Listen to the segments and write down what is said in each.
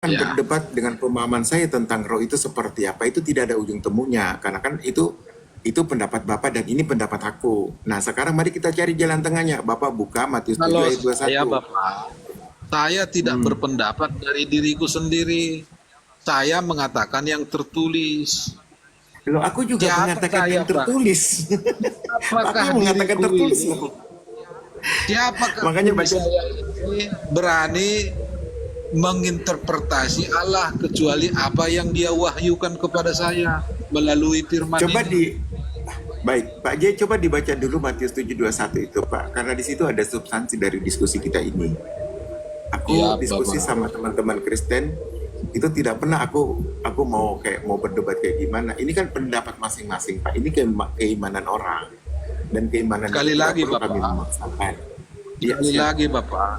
Kan Ya, berdebat dengan pemahaman saya tentang roh itu seperti apa itu tidak ada ujung temunya karena kan itu pendapat Bapak dan ini pendapat aku. Nah, sekarang mari kita cari jalan tengahnya. Bapak buka Matius 7 kalau ayat saya 21. Bapak, saya tidak Hmm. berpendapat dari diriku sendiri. Saya mengatakan yang tertulis. Loh, aku juga Siapa mengatakan saya, yang Pak? tertulis. Aku Apakah yang mengatakan diriku tertulis ini? loh. Siapakah Makanya diri baca saya ini berani menginterpretasi Allah kecuali apa yang Dia wahyukan kepada saya melalui firman coba ini? di baik, Pak J coba dibaca dulu Matius 7:21 itu, Pak. Karena di situ ada substansi dari diskusi kita ini. Aku Siap, diskusi Bapak. sama teman-teman Kristen itu tidak pernah aku mau berdebat kayak gimana. Ini kan pendapat masing-masing, Pak. Ini keimanan orang dan keimanan itu Sekali tidak lagi, perlu kami Bapak. memaksakan. Iya, Sekali siap. lagi, Bapak.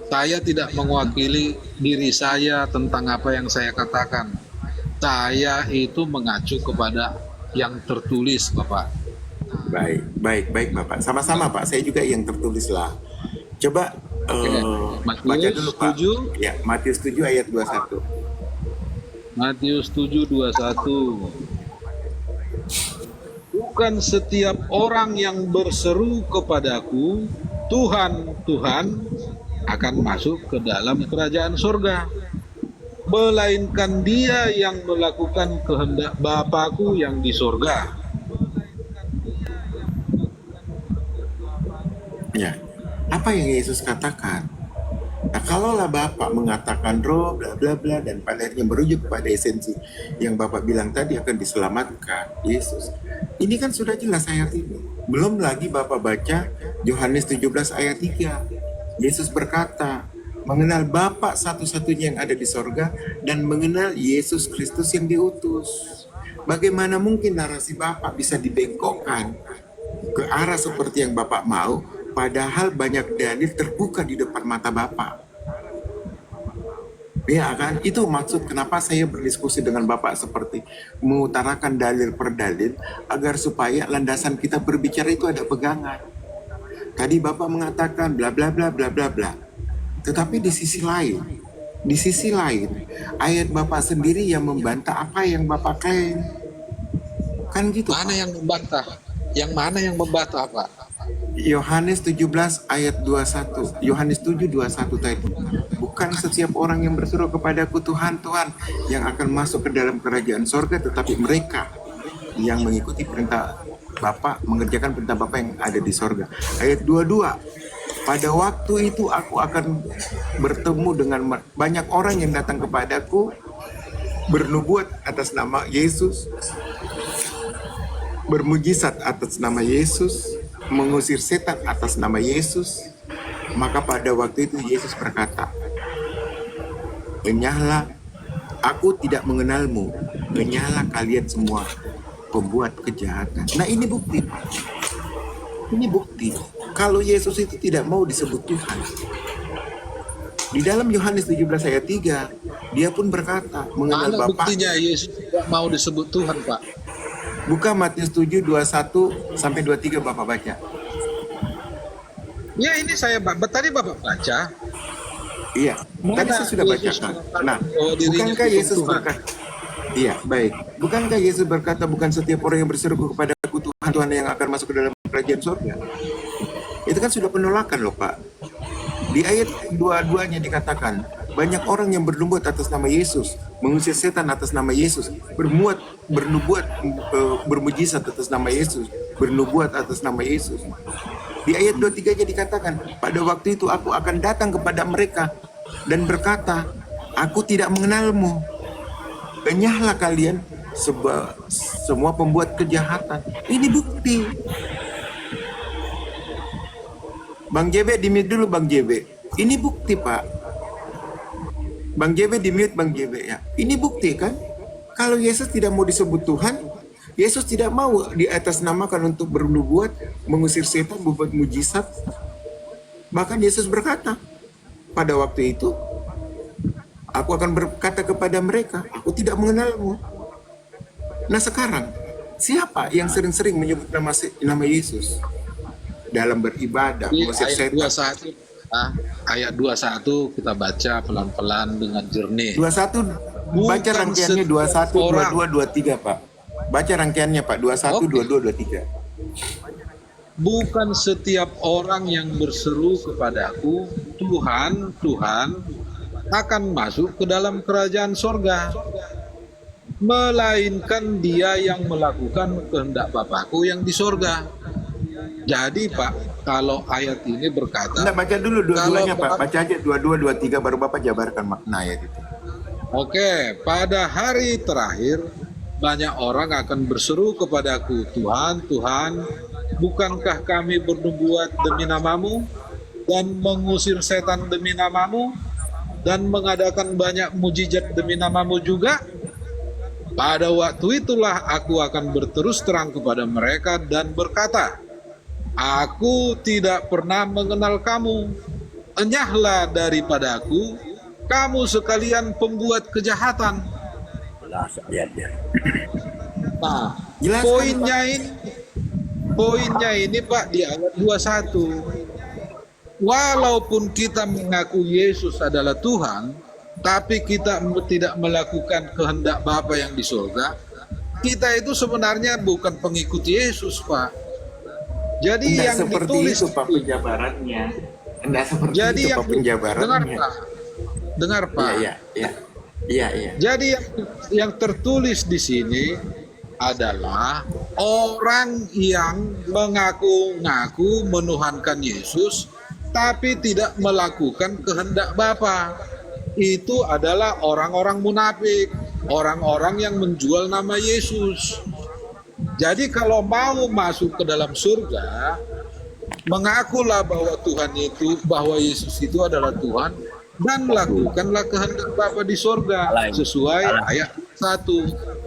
Saya tidak mewakili diri saya tentang apa yang saya katakan. Saya itu mengacu kepada yang tertulis, Bapak. Baik, baik, baik, Bapak. Sama-sama, Pak. Saya juga yang tertulis lah. Coba Oke. baca Matius dulu, Pak. 7, Ya, Matius 7 ayat 21. Matius 7:21. Bukan setiap orang yang berseru kepadaku, Tuhan, Tuhan, akan masuk ke dalam kerajaan surga, melainkan dia yang melakukan kehendak Bapakku yang di surga. Ya. Apa yang Yesus katakan? Nah, kalaulah Bapak mengatakan roh, bla bla bla, dan pada akhirnya merujuk kepada esensi yang Bapak bilang tadi akan diselamatkan Yesus. Ini kan sudah jelas ayat ini. Belum lagi Bapak baca Yohanes 17 ayat 3. Yesus berkata, mengenal Bapa satu-satunya yang ada di sorga dan mengenal Yesus Kristus yang diutus. Bagaimana mungkin narasi Bapak bisa dibengkokkan ke arah seperti yang Bapak mau, padahal banyak dalil terbuka di depan mata Bapak. Ya kan, itu maksud kenapa saya berdiskusi dengan Bapak seperti mengutarakan dalil per dalil agar supaya landasan kita berbicara itu ada pegangan. Tadi Bapak mengatakan bla bla bla bla bla bla. Tetapi di sisi lain, ayat Bapak sendiri yang membantah apa yang Bapak klaim. Kan gitu, Mana Pak. yang membantah? Yang mana yang membantah, Pak? Yohanes 17 ayat 21. Yohanes 7 21 tadi. Bukan setiap orang yang berseru kepadaku Tuhan, Tuhan yang akan masuk ke dalam kerajaan sorga, tetapi mereka yang mengikuti perintah Bapa, mengerjakan perintah Bapa yang ada di sorga. Ayat 22. Pada waktu itu aku akan bertemu dengan banyak orang yang datang kepadaku bernubuat atas nama Yesus, bermujizat atas nama Yesus, mengusir setan atas nama Yesus. Maka pada waktu itu Yesus berkata, enyahlah, aku tidak mengenalmu, enyahlah kalian semua pembuat kejahatan. Nah, ini bukti. Ini bukti. Kalau Yesus itu tidak mau disebut Tuhan. Di dalam Yohanes 17 ayat 3, dia pun berkata, mengenal Mana buktinya Bapaknya. Yesus tidak mau disebut Tuhan, Pak? Buka Matius 7, 21 sampai 23 Bapak baca. Ya ini saya tadi Bapak baca. Iya, tadi Mana saya sudah Yesus bacakan. mengatakan Nah, bahwa dirinya bukankah bukan Yesus Tuhan? berkata, iya, baik. Bukankah Yesus berkata, bukan setiap orang yang berseru kepada aku Tuhan, Tuhan yang akan masuk ke dalam kerajaan surga? Itu kan sudah penolakan loh, Pak. Di ayat dua-duanya dikatakan, banyak orang yang bernubuat atas nama Yesus, mengusir setan atas nama Yesus, bernubuat, bermujizat atas nama Yesus, bernubuat atas nama Yesus. Di ayat 23-nya dikatakan, pada waktu itu aku akan datang kepada mereka dan berkata, aku tidak mengenalmu. Enyahlah kalian semua pembuat kejahatan. Ini bukti. Bang JB di mute dulu Bang JB. Ini bukti Pak. Bang JB di mute Bang JB ya. Ini bukti kan? Kalau Yesus tidak mau disebut Tuhan, Yesus tidak mau di atas namakan untuk bernubuat, mengusir setan, membuat mujizat. Bahkan Yesus berkata, pada waktu itu, aku akan berkata kepada mereka, aku tidak mengenalmu. Nah sekarang, siapa yang sering-sering menyebut nama Yesus? Dalam beribadah, Di mengusir ayat setan. 21, ayat 21 kita baca pelan-pelan dengan jernih. 21 baca Bukan rangkaiannya 21, orang. 22, 23, Pak. Baca rangkaiannya, Pak. 21, Oke. 22, 23. Bukan setiap orang yang berseru kepadaku, Tuhan, Tuhan, akan masuk ke dalam kerajaan sorga, melainkan dia yang melakukan kehendak Bapakku yang di sorga. Jadi Pak, kalau ayat ini berkata, Enggak, baca dulu dua-duanya, kalau Pak. Baca aja 22, 23, baru Bapak jabarkan makna ayat itu. oke, pada hari terakhir banyak orang akan berseru kepadaku, Tuhan, Tuhan, bukankah kami bernubuat demi namamu dan mengusir setan demi namamu dan mengadakan banyak mujizat demi namamu juga? Pada waktu itulah aku akan berterus terang kepada mereka dan berkata, aku tidak pernah mengenal kamu. Enyahlah daripada aku, kamu sekalian pembuat kejahatan. Nah, Jelaskan, poinnya ini Pak di ayat 21. Walaupun kita mengaku Yesus adalah Tuhan, tapi kita tidak melakukan kehendak Bapa yang di surga, kita itu sebenarnya bukan pengikut Yesus, Pak. Jadi Enggak yang seperti ditulis itu, Pak, penjabarannya. Enggak seperti jadi itu, yang Pak, penjabarannya. dengar Pak. Iya. Jadi yang tertulis di sini adalah orang yang mengaku-ngaku menuhankan Yesus tapi tidak melakukan kehendak Bapa. Itu adalah orang-orang munafik, orang-orang yang menjual nama Yesus. Jadi kalau mau masuk ke dalam surga, mengakulah bahwa Tuhan itu, bahwa Yesus itu adalah Tuhan, dan lakukanlah kehendak Bapa di surga sesuai ayat 1.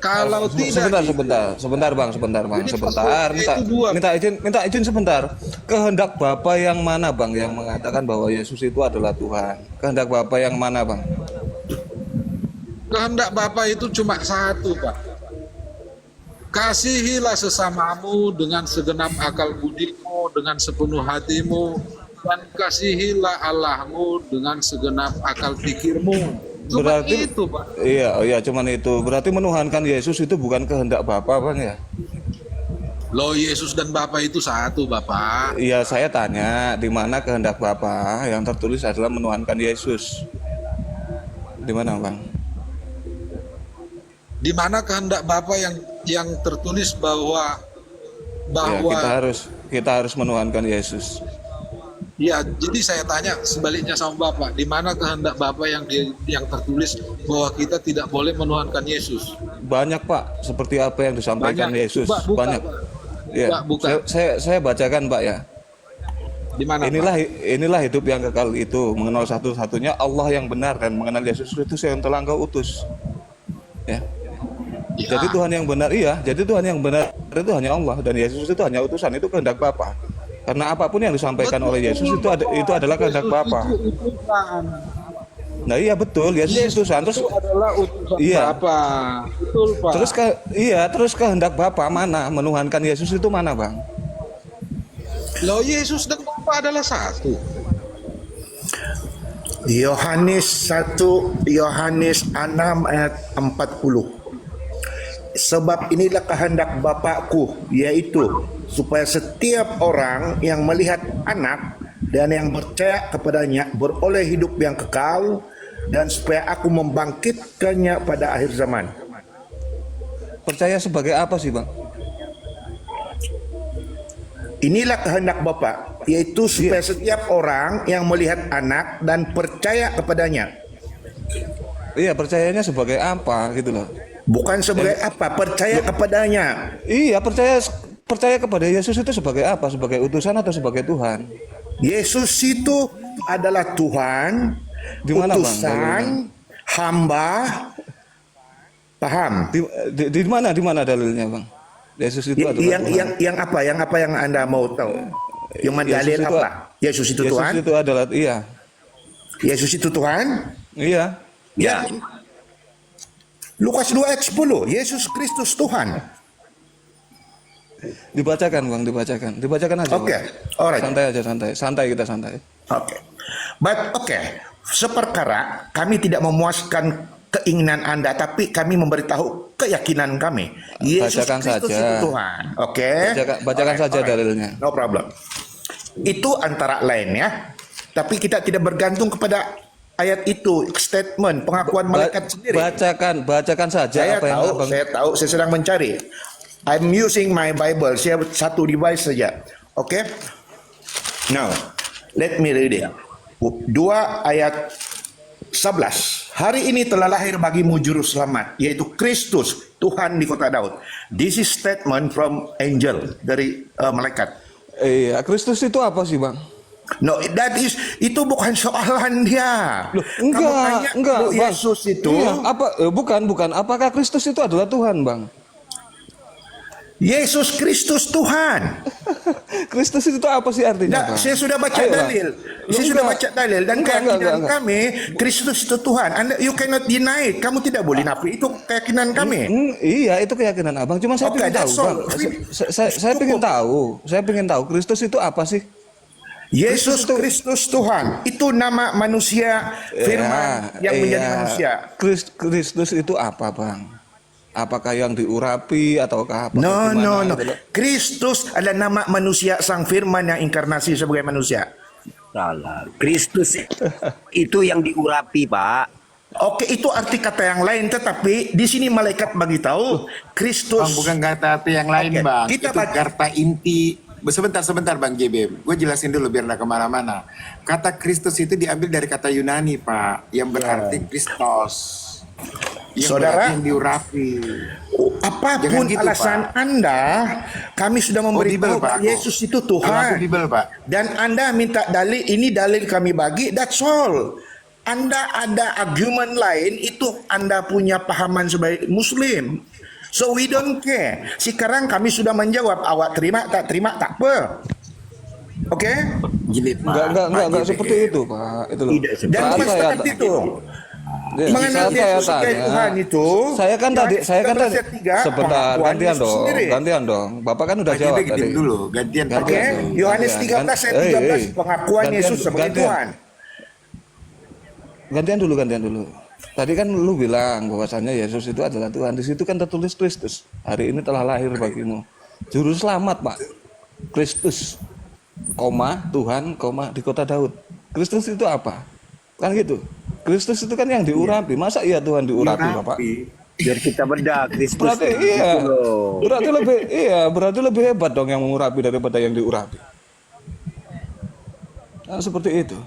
Kalau tidak, Sebentar bang, Jadi sebentar. maksudnya itu dua. Minta izin sebentar. Kehendak Bapa yang mana bang yang mengatakan bahwa Yesus itu adalah Tuhan? Kehendak Bapa yang mana bang? kehendak Bapa itu cuma satu, Pak. Kasihilah sesamamu dengan segenap akal budimu, dengan sepenuh hatimu, dan kasihilah Allahmu dengan segenap akal pikirmu. Cuma Berarti itu, Pak. iya, cuman itu. Berarti menuhankan Yesus itu bukan kehendak Bapa bang ya? Loh, Yesus dan Bapa itu satu, Bapak. Iya, saya tanya di mana kehendak Bapa yang tertulis adalah menuhankan Yesus. Di mana bang? Di mana kehendak Bapa yang tertulis bahwa Ya, kita harus menuhankan Yesus. ya, jadi saya tanya sebaliknya sama Bapak, di mana kehendak Bapak yang tertulis bahwa kita tidak boleh menuhankan Yesus? Banyak Pak, seperti apa yang disampaikan Banyak. Yesus. Coba buka, Banyak. Pak. Ya, Buka. saya bacakan Pak ya. Di mana, Inilah hidup yang kekal itu, mengenal satu-satunya Allah yang benar dan mengenal Yesus Kristus yang telah Engkau utus. Ya. Pak? Ya. Jadi Tuhan yang benar, jadi Tuhan yang benar itu hanya Allah dan Yesus itu hanya utusan, itu kehendak Bapa. Karena apapun yang disampaikan oleh Yesus itu adalah kehendak Bapa. Itu utusan. Nah iya betul, Yesus utusan. Terus Itu adalah utusan Iya. Bapa. Betul, Pak. terus kehendak Bapa mana? Menuhankan Yesus itu mana, Bang? Loh, Yesus dan Bapa adalah satu. Yohanes 1, Yohanes 6 ayat 40. Sebab inilah kehendak Bapakku, yaitu supaya setiap orang yang melihat anak dan yang percaya kepadanya beroleh hidup yang kekal, dan supaya aku membangkitkannya pada akhir zaman. Percaya sebagai apa sih, Bang? Inilah kehendak Bapa, yaitu supaya setiap orang yang melihat anak dan percaya kepadanya. Iya, percayanya sebagai apa gitu loh. Bukan sebagai apa, percaya kepadanya. Iya, percaya kepada Yesus itu sebagai apa? Sebagai utusan atau sebagai Tuhan? Yesus itu adalah Tuhan, Di mana, Bang, utusan, dalilnya? hamba. Paham? Di mana dalilnya, Bang? Yesus itu adalah Tuhan. Yang apa yang Anda mau tahu? Yang mendalil Yesus itu- apa? Yesus itu Tuhan? Yesus itu adalah Yesus itu Tuhan? Iya. Ya. Lukas 2 ayat 10, Yesus Kristus Tuhan. Dibacakan, Bang, dibacakan. Dibacakan aja. Oke, Bang. alright. Santai aja, santai. Santai kita santai. Oke. But seperkara kami tidak memuaskan keinginan Anda, tapi kami memberitahu keyakinan kami. Yesus Bacakan Kristus saja. itu Tuhan. Oke. Bacakan saja dalilnya. No problem. Itu antara lain ya. Tapi kita tidak bergantung kepada ayat itu, statement, pengakuan malaikat sendiri. Bacakan saja apa yang abang. Saya tahu, saya sedang mencari. I'm using my Bible. Saya satu device saja. Oke. Now, let me read it. 2 ayat 11. Hari ini telah lahir bagimu juru selamat, yaitu Kristus, Tuhan di kota Daud. This is statement from angel, dari malaikat. Iya, Kristus itu apa sih, Bang? No, itu bukan soalan dia. Loh, enggak, Bu, Bang. Yesus itu. Iya, bukan. Apakah Kristus itu adalah Tuhan, Bang? Yesus Kristus Tuhan. Kristus itu apa sih artinya, Bang? Saya sudah baca Ayolah. dalil. Saya Enggak. sudah baca dalil dan Enggak. keyakinan kami Kristus itu Tuhan. You cannot deny it. Kamu tidak boleh nafi. Itu keyakinan kami. Iya, itu keyakinan abang. Cuma saya Oke, pengen tahu, that's all. Bang. Saya pengen tahu. Saya pengen tahu Kristus itu apa sih? Yesus Kristus Tuhan. Itu nama manusia firman yang menjadi manusia. Kristus itu apa, Bang? Apakah yang diurapi ataukah apa? No. Gimana? Kristus adalah nama manusia sang firman yang inkarnasi sebagai manusia. Salah. Kristus itu yang diurapi, Pak. Oke, itu arti kata yang lain, tetapi di sini malaikat bagi tahu Kristus. Bang, bukan kata yang lain, Oke, Bang. kita Itu baca. kata inti. Sebentar, Bang JB. Gue jelasin dulu biar nggak kemana-mana. Kata Kristus itu diambil dari kata Yunani, Pak, yang berarti Kristos. Yang Saudara, berarti yang diurapi. apapun Jangan gitu, alasan Pak. Anda, kami sudah memberitahu Bible, Pak, aku. Yesus itu Kalau aku Tuhan. Bible, Pak. Dan Anda minta dalil, ini dalil kami bagi, that's all. Anda ada argumen lain, itu Anda punya pahaman sebagai Muslim. So we don't care. Sekarang kami sudah menjawab, awak terima tak apa. Oke? Gini, Pak. Enggak Pak seperti JB. itu, Pak. Itu loh. Tidak seperti Dan Saat pas saya- seperti itu. Ya, Mengenal saat saya Yesus sebagai tanya, Tuhan itu, saya kan tadi Yohanes 13:3, sebentar, pengakuan gantian Yesus dong, sendiri. gantian dong. Bapak kan udah Pak JB jawab gantian tadi. dulu. Gantian, Pak. Oke, Gantian. Yohanes Gantian. 13 ayat 13 pengakuan Gantian, Yesus sebagai gantian. Tuhan. Gantian dulu. Tadi kan lu bilang bahwasannya Yesus itu adalah Tuhan. Di situ kan tertulis Kristus. Hari ini telah lahir bagimu juru selamat, Pak. Kristus, Tuhan, di kota Daud. Kristus itu apa? Kan gitu. Kristus itu kan yang diurapi. Masa iya Tuhan diurapi, Bapak? Biar kita bedah Kristus. Berarti iya. Gitu loh. Berarti lebih hebat dong yang mengurapi daripada yang diurapi. Nah, seperti itu.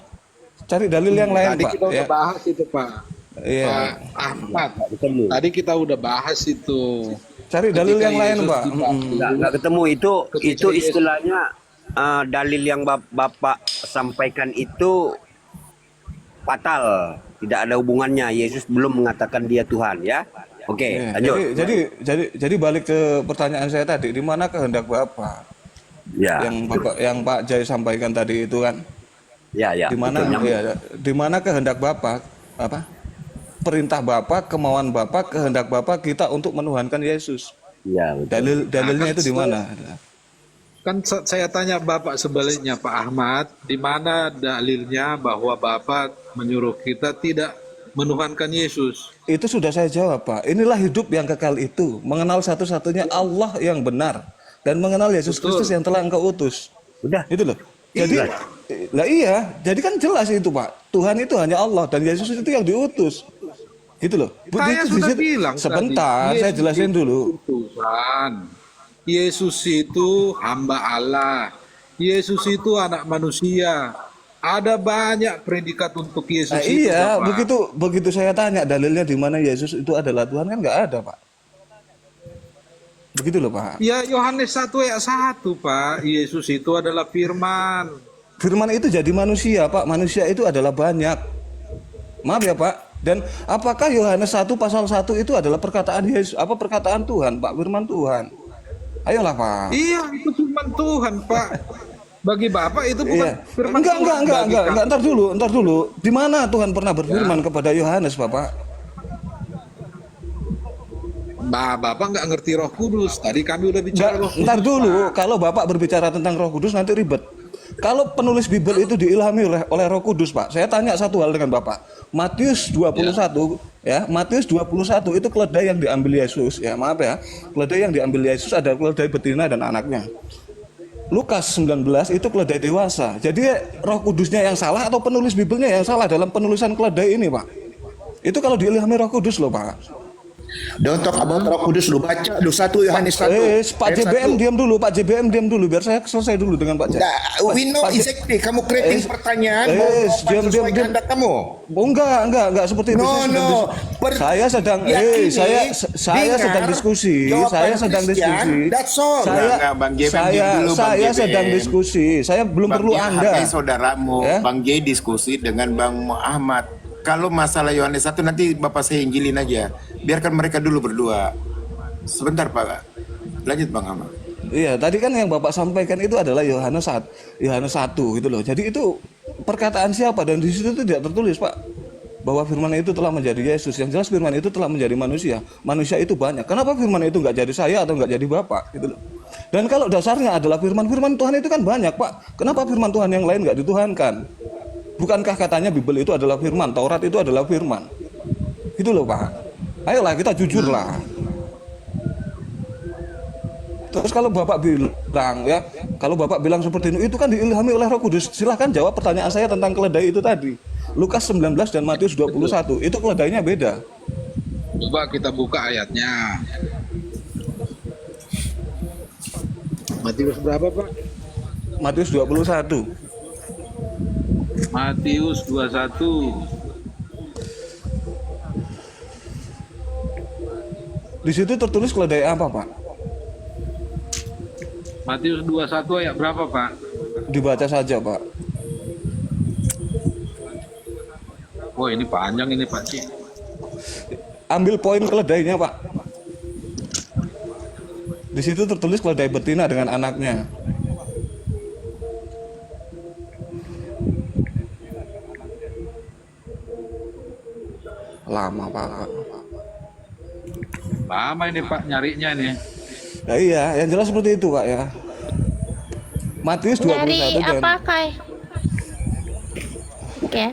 Cari dalil yang lain, Tadi Pak. kita udah Ya. bahas itu, Pak. Iya. Pak Ahmad. Ketemu. Tadi kita udah bahas itu. Cari dalil Ketika yang lain, Yesus Pak. dibaptis. Nggak ketemu itu Ketika Yesus- istilahnya dalil yang Bapak sampaikan itu fatal, tidak ada hubungannya. Yesus belum mengatakan dia Tuhan, ya. Oke, Iya, lanjut. jadi balik ke pertanyaan saya tadi, di mana kehendak Bapak? Ya, Yang Pak Jai sampaikan tadi itu kan, ya. di mana betul, nyambung. di mana kehendak Bapak? Apa? Perintah Bapak, kemauan Bapak, kehendak Bapak kita untuk menuhankan Yesus. Ya, betul. Dalilnya itu di mana? Kan saya tanya Bapak sebaliknya, Pak Ahmad, di mana dalilnya bahwa Bapak menyuruh kita tidak menuhankan Yesus? Itu sudah saya jawab, Pak. Inilah hidup yang kekal itu, mengenal satu-satunya Allah yang benar dan mengenal Yesus Betul. Kristus yang telah Engkau utus. Udah. Itu loh. Jadi iya, jadi kan jelas itu, Pak. Tuhan itu hanya Allah dan Yesus itu yang diutus. Gitu loh. Saya Itu sudah di situ- bilang sebentar, tadi, saya Yesus jelasin itu dulu. Tuhan. Yesus itu hamba Allah. Yesus itu anak manusia. Ada banyak predikat untuk Yesus Nah, itu, iya, Bapak. begitu saya tanya dalilnya di mana Yesus itu adalah Tuhan kan nggak ada, Pak. Begitu loh, Pak. Ya Yohanes 1 ayat 1, Pak. Yesus itu adalah firman. Firman itu jadi manusia, Pak. Manusia itu adalah banyak. Maaf ya, Pak. Dan apakah Yohanes 1 pasal 1 itu adalah perkataan Yesus, apa perkataan Tuhan, Pak? Firman Tuhan. Ayolah, Pak. Iya, itu firman Tuhan, Pak. Bagi Bapak itu bukan Iya. firman Enggak, Tuhan. Bagi enggak. kami. Entar dulu. Di mana Tuhan pernah berfirman kepada Yohanes, Bapak? Bapak nggak ngerti Roh Kudus. Tadi kami udah bicara Roh Kudus. Entar dulu. Kalau Bapak berbicara tentang Roh Kudus nanti ribet. Kalau penulis Bible itu diilhami oleh Roh Kudus, Pak. Saya tanya satu hal dengan Bapak. Matius 21 ya, Matius 21 itu keledai yang diambil Yesus, ya maaf ya. Keledai yang diambil Yesus ada keledai betina dan anaknya. Lukas 19 itu keledai dewasa. Jadi Roh Kudusnya yang salah atau penulis Biblenya yang salah dalam penulisan keledai ini, Pak? Itu kalau diilhami Roh Kudus loh, Pak. Don't talk about Roh Kudus, lu baca lu 1 Yohanes 1. Pak JBM diam dulu, Pak JBM diam dulu biar saya selesai dulu dengan Pak. We know exactly kamu creating pertanyaan mau jawaban sesuai kehendak kamu. Oh, enggak seperti itu. Saya sedang sedang diskusi. Saya sedang diskusi. That's all. Saya sedang diskusi. Saya belum perlu Anda. Saudaramu, Ya? Bang J diskusi dengan Bang Muhammad. Kalau masalah Yohanes 1 nanti Bapak saya injilin aja. Biarkan mereka dulu berdua. Sebentar Pak. Lanjut Bang Ahmad. Iya, tadi kan yang Bapak sampaikan itu adalah Yohanes 1 gitu loh. Jadi itu perkataan siapa dan di situ tidak tertulis, Pak, bahwa firman itu telah menjadi Yesus. Yang jelas firman itu telah menjadi manusia. Manusia itu banyak. Kenapa firman itu nggak jadi saya atau nggak jadi Bapak gitu loh. Dan kalau dasarnya adalah firman Tuhan itu kan banyak, Pak. Kenapa firman Tuhan yang lain nggak dituhankan? Bukankah katanya Bible itu adalah firman, Taurat itu adalah firman? Gitu loh, Pak. Ayolah kita jujur lah. Terus kalau Bapak bilang ya, kalau Bapak bilang seperti itu kan diilhami oleh Roh Kudus. Silahkan jawab pertanyaan saya tentang keledai itu tadi. Lukas 19 dan Matius 21 itu keledainya beda. Coba kita buka ayatnya. Matius berapa, Pak? Matius 21. Matius 21. Di situ tertulis keledai apa, Pak? Matius 21 ayat berapa, Pak? Dibaca saja, Pak. Oh, ini panjang ini, Pak Cik. Ambil poin keledainya, Pak. Di situ tertulis keledai betina dengan anaknya. Lama, Pak. Lama ini, Pak, nyarinya ini. Ya, iya, yang jelas seperti itu, Pak ya. Matius 21 Dari dan apa, Kai? Oke.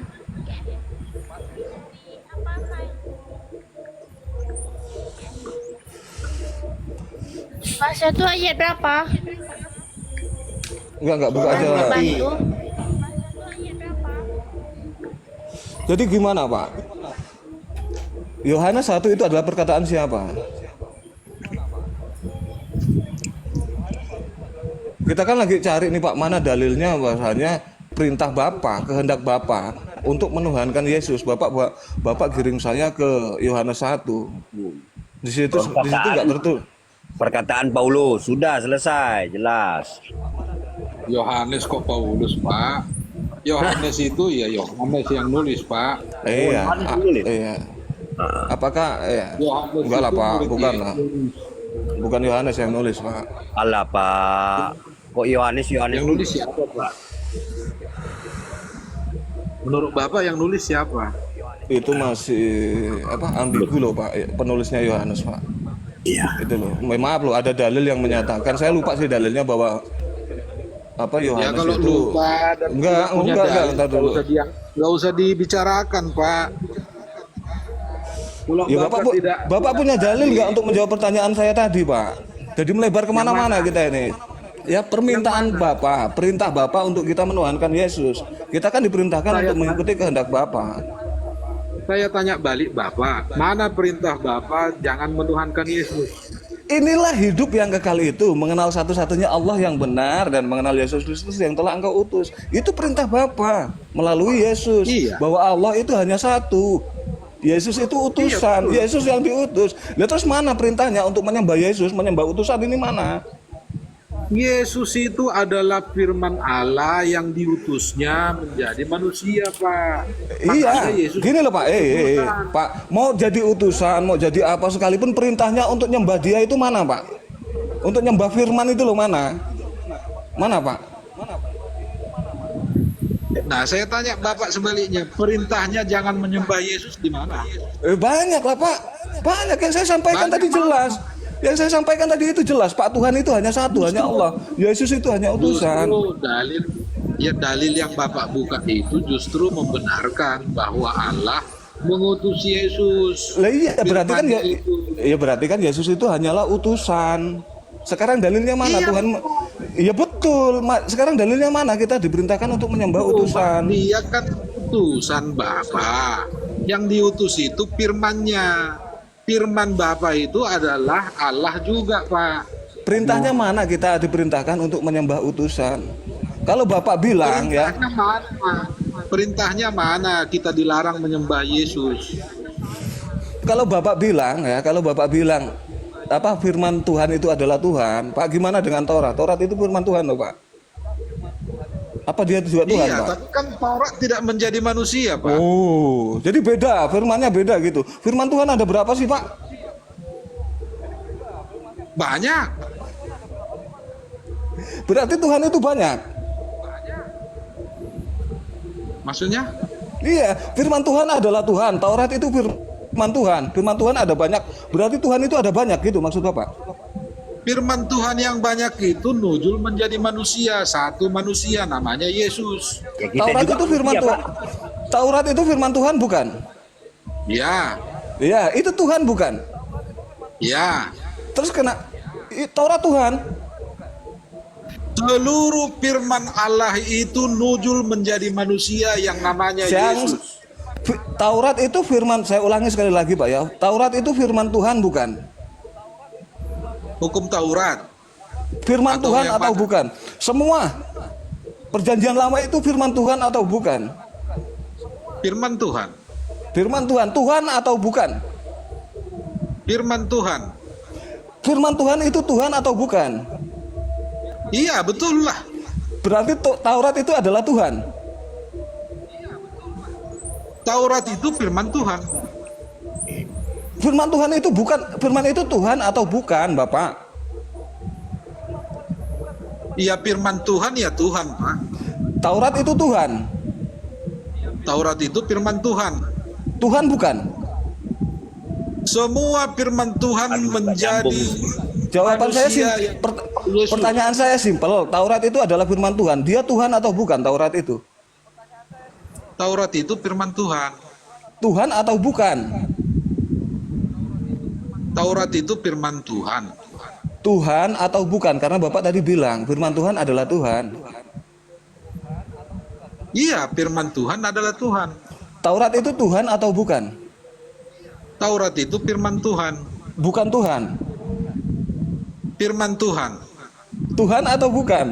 Pas itu ayat berapa? enggak buka aja. Bantu. Jadi gimana, Pak? Yohanes 1 itu adalah perkataan siapa? Kita kan lagi cari nih, Pak, mana dalilnya bahwasanya perintah Bapa, kehendak Bapa untuk menuhankan Yesus. Bapak giring saya ke Yohanes 1. Di situ enggak tertulis. Perkataan Paulus sudah selesai, jelas. Yohanes kok Paulus, Pak? Yohanes itu ya Yohanes yang nulis, Pak. Iya. Yohanes yang nulis. Iya. Apakah ya? Yohanes Enggak lah, itu Pak, murid bukan lah. Yesus. Bukan Yohanes yang nulis, Pak. Alah, Pak. Kok Yohanes Yang nulis siapa, Pak? Menurut Bapak yang nulis siapa? Itu masih ambigu loh, Pak. Penulisnya Yohanes, Pak. Iya. Itu loh. Maaf loh, ada dalil yang menyatakan. Saya lupa sih dalilnya bahwa Yohanes Ya kalau itu lupa dan enggak, entar dulu. Nggak usah dibicarakan, Pak. Kalau Ya Bapak punya dalil nggak untuk menjawab pertanyaan saya tadi, Pak? Jadi melebar kemana-mana kita ini. Ya permintaan Bapak, perintah Bapak untuk kita menuhankan Yesus. Kita kan diperintahkan untuk mengikuti kehendak Bapak. Saya tanya balik Bapak, mana perintah Bapak jangan menuhankan Yesus? Inilah hidup yang kekal itu, mengenal satu-satunya Allah yang benar dan mengenal Yesus Kristus yang telah Engkau utus. Itu perintah Bapa melalui Yesus. Iya. Bahwa Allah itu hanya satu. Yesus itu utusan, Yesus yang diutus. Lihat terus mana perintahnya untuk menyembah Yesus, menyembah utusan ini mana? Yesus itu adalah firman Allah yang diutusnya menjadi manusia, Pak. Makanya Iya, Yesus gini loh Pak, Pak, mau jadi utusan, mau jadi apa sekalipun perintahnya untuk nyembah Dia itu mana, Pak? Untuk nyembah firman itu loh mana? Mana, Pak? Nah, saya tanya Bapak sebaliknya, perintahnya jangan menyembah Yesus di mana? Banyak lah, Pak. Banyak yang saya sampaikan tadi jelas. Yang saya sampaikan tadi itu jelas, Pak. Tuhan itu hanya satu, hanya Allah. Yesus itu hanya utusan. Justru Ya, dalil yang Bapak buka itu justru membenarkan bahwa Allah mengutus Yesus. Lah iya, berarti kan Firman-Nya ya, itu. ya berarti kan Yesus itu hanyalah utusan. Sekarang dalilnya mana Iya, Tuhan? Iya betul. Sekarang dalilnya mana kita diperintahkan untuk menyembah utusan? dia kan utusan Bapa. Yang diutus itu firman-Nya. Firman Bapa itu adalah Allah juga, Pak. Perintahnya mana kita diperintahkan untuk menyembah utusan? Kalau Bapak bilang ya, Perintahnya mana? Perintahnya mana kita dilarang menyembah Yesus? kalau Bapak bilang ya, kalau Bapak bilang apa firman Tuhan itu adalah Tuhan, Pak, gimana dengan Taurat? Taurat itu firman Tuhan loh, Pak. Apa dia juga Tuhan, Iya, Pak? tapi kan Taurat tidak menjadi manusia, Pak. Oh, jadi beda, firmannya beda gitu. Firman Tuhan ada berapa sih, Pak? Banyak. Berarti Tuhan itu banyak. Maksudnya? Iya, firman Tuhan adalah Tuhan. Taurat itu firman Tuhan. Firman Tuhan ada banyak. Berarti Tuhan itu ada banyak gitu maksud Bapak. Firman Tuhan yang banyak itu nujul menjadi manusia. Satu manusia namanya Yesus. Ya, kita Taurat juga itu firman manusia, Tuhan. Pak. Taurat itu firman Tuhan bukan? Ya, Iya, itu Tuhan bukan? ya. Terus Taurat Tuhan. Seluruh firman Allah itu nujul menjadi manusia yang namanya Yang Yesus. Taurat itu firman, saya ulangi sekali lagi Pak ya. Taurat itu firman Tuhan bukan? Hukum Taurat. Firman Atau Tuhan yang atau mana? bukan? Semua. Perjanjian lama itu firman Tuhan atau bukan? Firman Tuhan. Firman Tuhan, Tuhan atau bukan? Firman Tuhan. Firman Tuhan itu Tuhan atau bukan? Iya, betul lah. Berarti Taurat itu adalah Tuhan. Taurat itu firman Tuhan. Firman Tuhan itu bukan, firman itu Tuhan atau bukan, Bapak? Iya, firman Tuhan ya Tuhan, Pak. Taurat itu Tuhan. Taurat itu firman Tuhan. Tuhan bukan? Semua firman Tuhan menjadi Jawaban saya manusia simpel. yang- Yesus. Pertanyaan saya simpel. Taurat itu adalah firman Tuhan. Dia Tuhan atau bukan Taurat itu? Taurat itu firman Tuhan. Tuhan atau bukan? Taurat itu firman Tuhan. Tuhan atau bukan? Karena Bapak tadi bilang firman Tuhan adalah Tuhan. Iya, firman Tuhan adalah Tuhan. Taurat itu Tuhan atau bukan? Taurat itu firman Tuhan. Bukan Tuhan. Firman Tuhan. Tuhan atau bukan?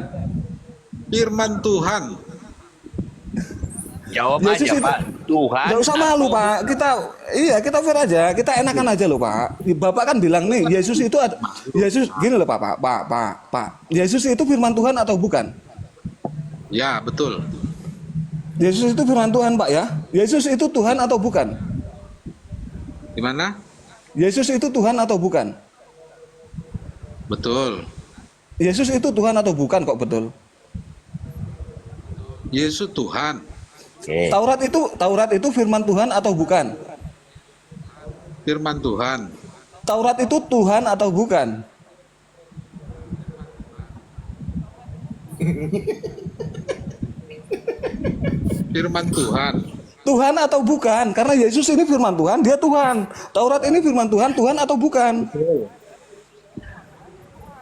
Firman Tuhan. Jawab Yesus aja, itu- Pak. Tuhan. Gak usah malu Pak. Kita fair aja. Kita enakan aja loh Pak. Bapak kan bilang nih Yesus itu Yesus gini loh Pak. Yesus itu firman Tuhan atau bukan? Ya, betul. Yesus itu firman Tuhan Pak ya. Yesus itu Tuhan atau bukan? Gimana? Yesus itu Tuhan atau bukan? Betul. Yesus itu Tuhan atau bukan kok betul? Yesus Tuhan. Oke. Taurat itu firman Tuhan atau bukan? Firman Tuhan. Taurat itu Tuhan atau bukan? Firman Tuhan. Tuhan atau bukan? Karena Yesus ini firman Tuhan, dia Tuhan. Taurat ini firman Tuhan, Tuhan atau bukan?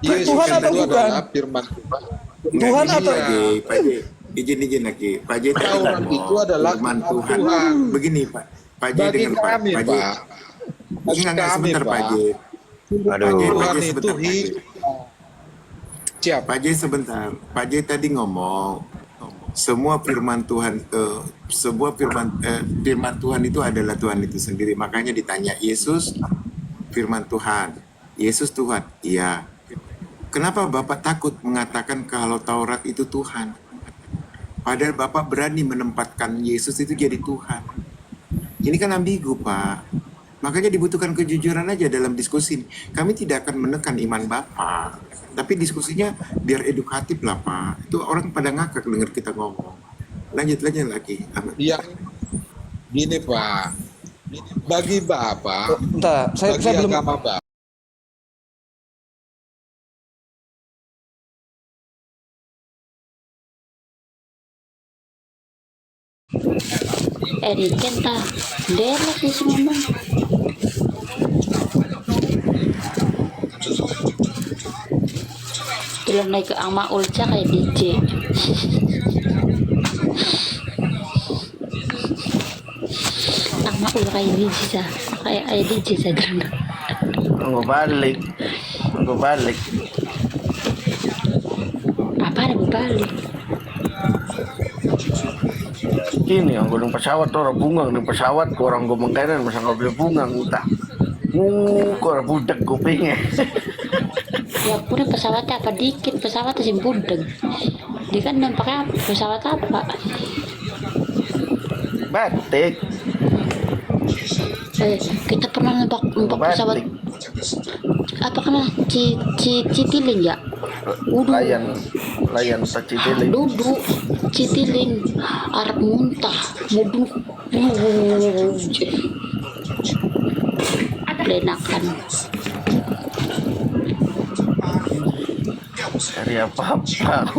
Yesus Tuhan itu atau bukan? adalah firman Tuhan. Tuhan Nggak, atau- Pak J, Pak J, izin lagi. Pak J tadi Taurat ngomong itu adalah firman firman Tuhan. Tuhan. Begini Pak, Pak J Bagi dengar Pak. kami, Pak J, Pak. Bagi enggak, kami, sebentar Pak Pak. J. Aduh. Tuhan J, itu sebentar, Pak J. siapa? Pak J sebentar. Pak J tadi ngomong semua firman Tuhan firman Tuhan itu adalah Tuhan itu sendiri. Makanya ditanya Yesus firman Tuhan. Yesus Tuhan. Iya. Kenapa Bapak takut mengatakan kalau Taurat itu Tuhan? Padahal Bapak berani menempatkan Yesus itu jadi Tuhan. Ini kan ambigu, Pak. Makanya dibutuhkan kejujuran aja dalam diskusi. Kami tidak akan menekan iman Bapak. Tapi diskusinya biar edukatif lah, Pak. Itu orang pada ngakak dengar kita ngomong. Lanjut lagi. Ahmad. Iya. Gini, Pak. Bagi Bapak, Entah, saya bagi belum agama Bapak, Eriken ta. Delak sih ngomong. Bilang naik ke ama ulca kayak DJ. Ama ul kayak DJ sa. Kayak DJ saja. Aku balik. Apa ada balik? Ini yang gunung pesawat orang bunga gunung pesawat ke orang gue mengkainan masa nggak beli bunga ngutang. Kok budak kupingnya. Ya pun pesawatnya apa dikit pesawat sih budeng. Dia kan nampaknya pesawat apa? Batik. Kita pernah nampak pesawat apa kena Citiling ya? Layan Citiling. Duduk Citiling Arab muntah muduk lenakan Dari apa-apa.